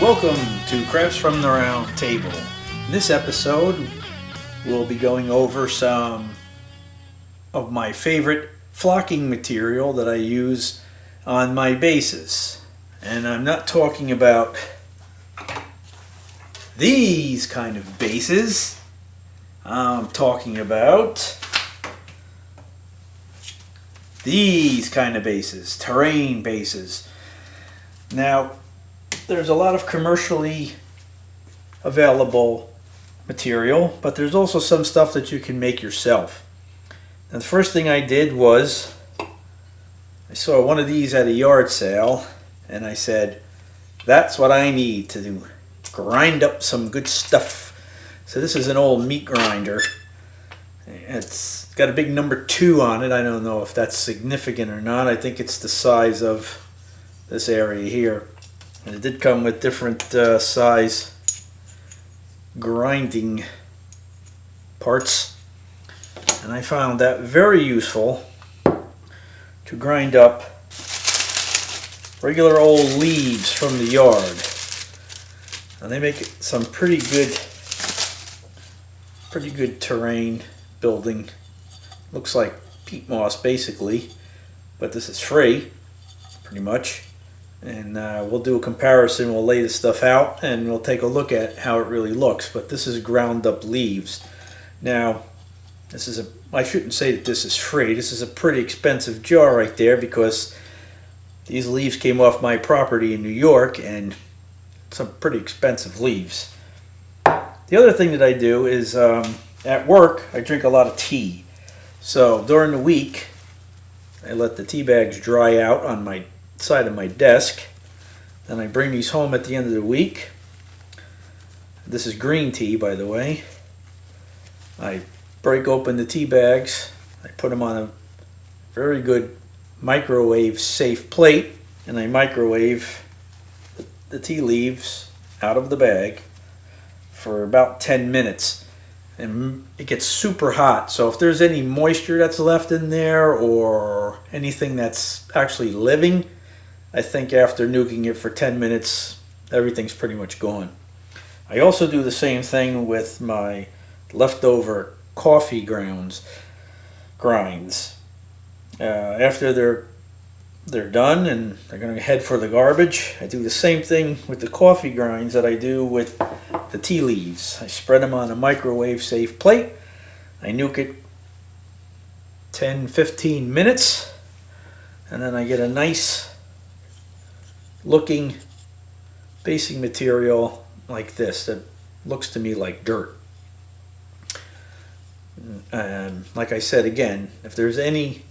Welcome to Crafts from the Round Table. In this episode, we'll be going over some of my favorite flocking material that I use on my bases. And I'm not talking about these kind of bases. I'm talking about these kind of bases, terrain bases. Now, there's a lot of commercially available material, but there's also some stuff that you can make yourself. And the first thing I did was I saw one of these at a yard sale, and I said, that's what I need to do, grind up some good stuff. So this is an old meat grinder. It's got a big number 2 on it. I don't know if that's significant or not. I think it's the size of this area here. And it did come with different size grinding parts. And I found that very useful to grind up regular old leaves from the yard. And they make some pretty good terrain building. Looks like peat moss basically, but this is free pretty much. And we'll do a comparison. We'll lay the stuff out and we'll take a look at how it really looks. But this is ground up leaves. Now, I shouldn't say that this is free. This is a pretty expensive jar right there because these leaves came off my property in New York, and some pretty expensive leaves. The other thing that I do is at work I drink a lot of tea. So during the week I let the tea bags dry out on my side of my desk. Then I bring these home at the end of the week. This is green tea, by the way. I break open the tea bags. I put them on a very good microwave safe plate, and I microwave the tea leaves out of the bag for about 10 minutes. And it gets super hot, so if there's any moisture that's left in there or anything that's actually living, I think after nuking it for 10 minutes, everything's pretty much gone. I also do the same thing with my leftover coffee grinds. After they're done and they're going to head for the garbage, I do the same thing with the coffee grinds that I do with the tea leaves. I spread them on a microwave safe plate. I nuke it 10-15 minutes, and then I get a nice looking basing material like this that looks to me like dirt. And like I said again, if there's any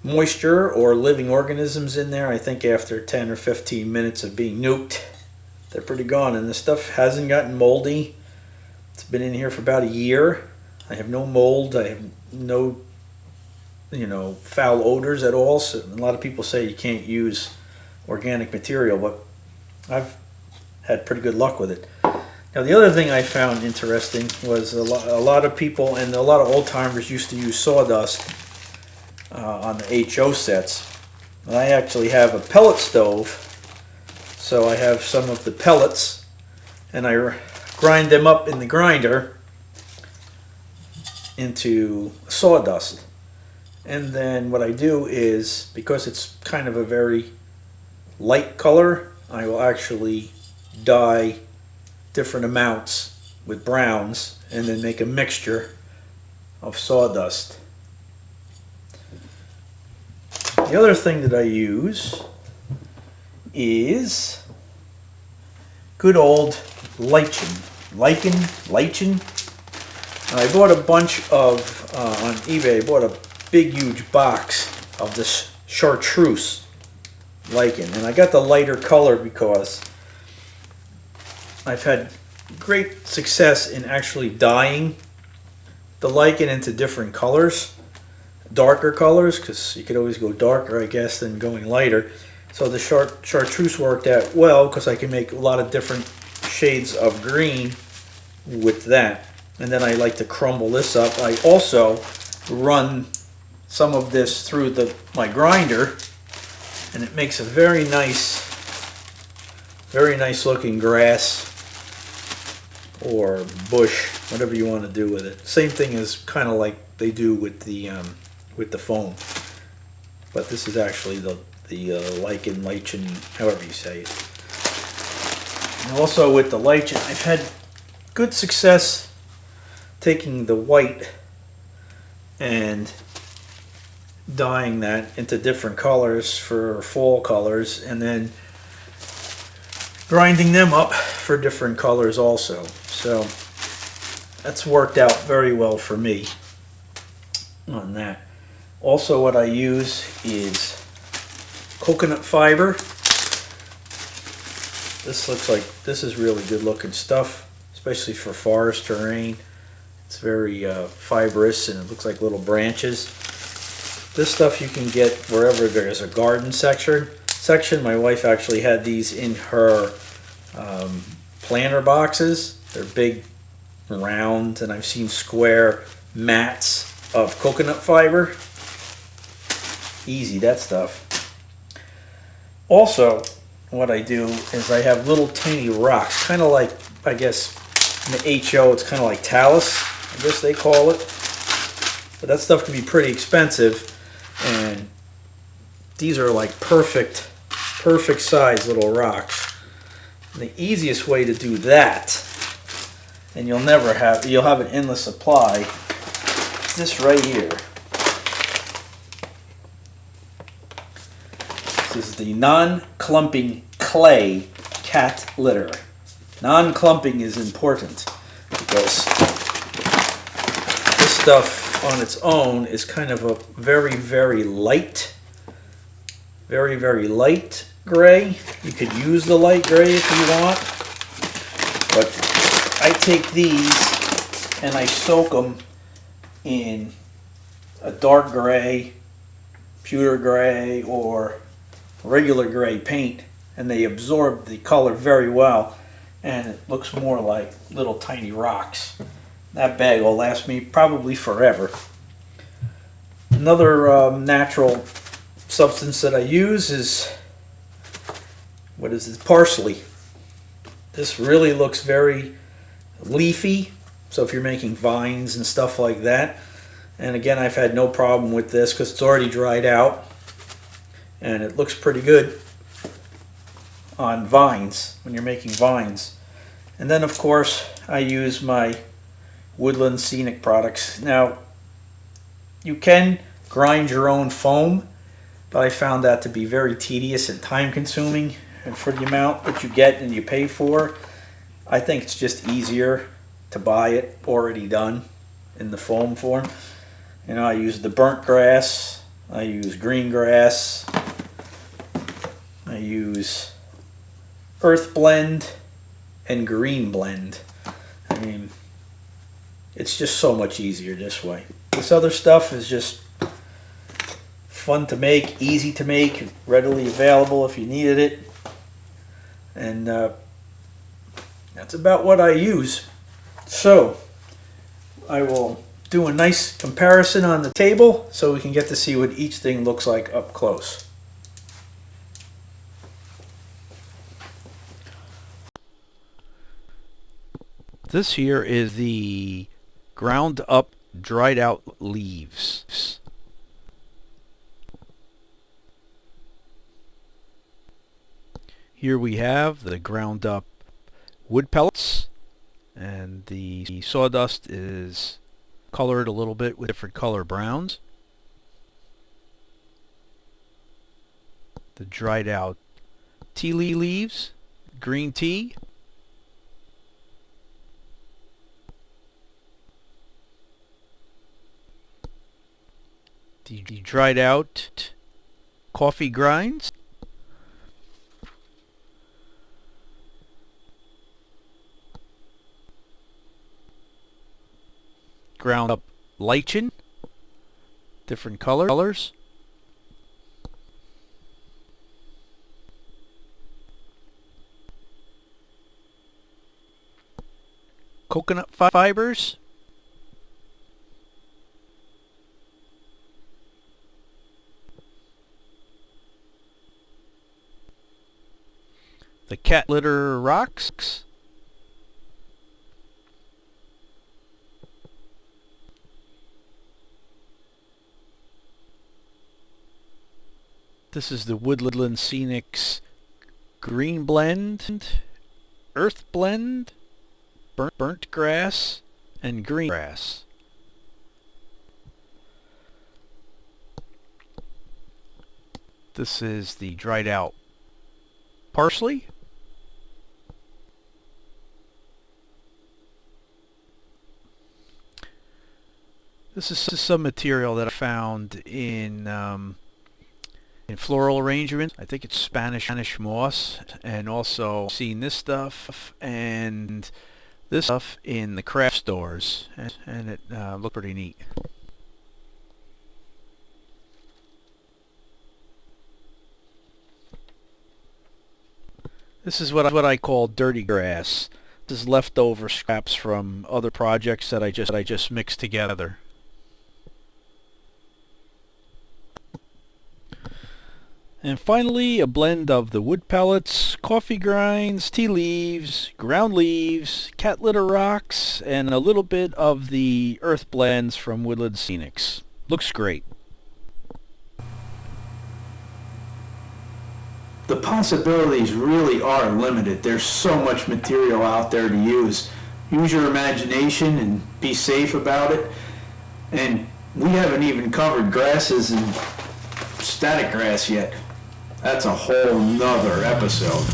moisture or living organisms in there, I think after 10 or 15 minutes of being nuked, they're pretty gone. And the stuff hasn't gotten moldy. It's been in here for about a year. I have no mold. I have no foul odors at all. So a lot of people say you can't use organic material, but I've had pretty good luck with it. Now, the other thing I found interesting was a lot of people and a lot of old timers used to use sawdust on the HO sets. And I actually have a pellet stove, so I have some of the pellets and I grind them up in the grinder into sawdust. And then what I do is, because it's kind of a very light color, I will actually dye different amounts with browns and then make a mixture of sawdust. The other thing that I use is good old lichen. I bought a bunch of, on eBay, I bought a big huge box of this chartreuse lichen, and I got the lighter color because I've had great success in actually dyeing the lichen into different colors, darker colors, because you could always go darker, I guess, than going lighter. So the chartreuse worked out well because I can make a lot of different shades of green with that. And then I like to crumble this up. I also run some of this through my grinder, and it makes a very nice Very nice looking grass or bush, whatever you want to do with it. Same thing as kind of like they do with the foam, but this is actually the lichen, however you say it. And also with the lichen, I've had good success taking the white and dyeing that into different colors for fall colors, and then grinding them up for different colors also. So that's worked out very well for me on that. Also, what I use is coconut fiber. This is really good looking stuff, especially for forest terrain. It's very fibrous, and it looks like little branches. This stuff you can get wherever there's a garden section. My wife actually had these in her planter boxes. They're big, round, and I've seen square mats of coconut fiber. Easy, that stuff. Also, what I do is I have little tiny rocks, kind of like, I guess in the HO it's kind of like talus, I guess they call it. But that stuff can be pretty expensive, and these are like perfect size little rocks. And the easiest way to do that, and you'll have an endless supply, is this right here. This is the non-clumping clay cat litter. Non-clumping is important because this stuff on its own is kind of a very light, very light gray. You could use the light gray if you want, but I take these and I soak them in a dark gray, pewter gray, or regular gray paint, and they absorb the color very well, and it looks more like little tiny rocks. That bag will last me probably forever. Another natural substance that I use is, what is this? Parsley. This really looks very leafy, so if you're making vines and stuff like that. And again, I've had no problem with this because it's already dried out, and it looks pretty good on vines when you're making vines. And then of course I use my Woodland Scenic products. Now you can grind your own foam, but I found that to be very tedious and time consuming, and for the amount that you get and you pay for, I think it's just easier to buy it already done in the foam form. You know, I use the burnt grass, I use green grass, I use earth blend and green blend. I mean, it's just so much easier this way. This other stuff is just fun to make, easy to make, readily available if you needed it. And that's about what I use. So I will do a nice comparison on the table so we can get to see what each thing looks like up close. This here is the ground up, dried out leaves. Here we have the ground up wood pellets, and the sawdust is colored a little bit with different color browns. The dried out tea leaves, green tea. The dried out coffee grinds. Ground up lichen, different colors. Coconut fibers. the cat litter rocks. This is the Woodland Scenics Green Blend, Earth Blend, burnt grass, and green grass. This is the dried out parsley. This is some material that I found in floral arrangements. I think it's Spanish moss, and also seen this stuff and this stuff in the craft stores, and it looked pretty neat. This is what I call dirty grass. This is leftover scraps from other projects that I just mixed together. And finally, a blend of the wood pellets, coffee grinds, tea leaves, ground leaves, cat litter rocks, and a little bit of the earth blends from Woodland Scenics. Looks great. The possibilities really are limited. There's so much material out there to use. Use your imagination and be safe about it. And we haven't even covered grasses and static grass yet. That's a whole nother episode.